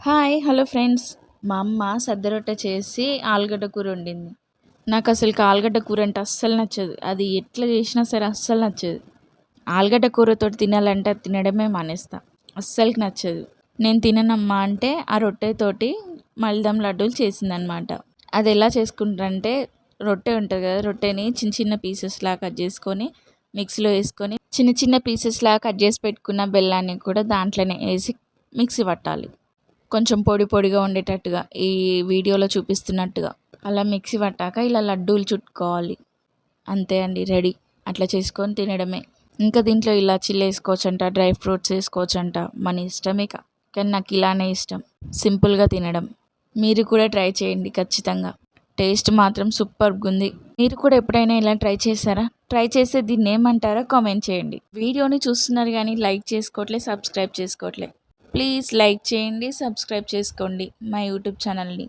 Hi hello friends. మా అమ్మ సద్ద రొట్టె చేసి ఆలుగడ్డ కూర వండింది. నాకు అసలు ఆలుగడ్డ కూర అంటే అస్సలు నచ్చదు. అది ఎట్లా చేసినా సరే అస్సలు నచ్చదు. ఆలుగడ్డ కూరతో తినాలంటే అది తినడమే మానేస్తా. అస్సలకి నచ్చదు. నేను తిననమ్మా అంటే ఆ రొట్టెతోటి మైల్దం లడ్డూలు చేసిందనమాట. అది ఎలా చేసుకుంటారంటే, రొట్టె ఉంటుంది కదా, రొట్టెని చిన్న చిన్న పీసెస్లా కట్ చేసుకొని మిక్సీలో వేసుకొని చిన్న చిన్న పీసెస్లా కట్ చేసి పెట్టుకున్న బెల్లాన్ని కూడా దాంట్లోనే వేసి మిక్సీ పట్టాలి. కొంచెం పొడి పొడిగా ఉండేటట్టుగా ఈ వీడియోలో చూపిస్తున్నట్టుగా అలా మిక్సీ పట్టాక ఇలా లడ్డూలు చుట్టుకోవాలి. అంతే అండి, రెడీ. అట్లా చేసుకొని తినడమే. ఇంకా దీంట్లో ఇలాచీలు వేసుకోవచ్చంట, డ్రై ఫ్రూట్స్ వేసుకోవచ్చంట, మన ఇష్టం ఇక. కానీ నాకు ఇలానే ఇష్టం, సింపుల్గా తినడం. మీరు కూడా ట్రై చేయండి ఖచ్చితంగా. టేస్ట్ మాత్రం సూపర్గా ఉంది. మీరు కూడా ఎప్పుడైనా ఇలా ట్రై చేశారా? ట్రై చేస్తే దీన్ని ఏమంటారో కామెంట్ చేయండి. వీడియోని చూస్తున్నారు కానీ లైక్ చేసుకోవట్లే, సబ్స్క్రైబ్ చేసుకోవట్లే. ప్లీజ్ లైక్ చేయండి, సబ్స్క్రైబ్ చేసుకోండి మా యూట్యూబ్ ఛానల్ని.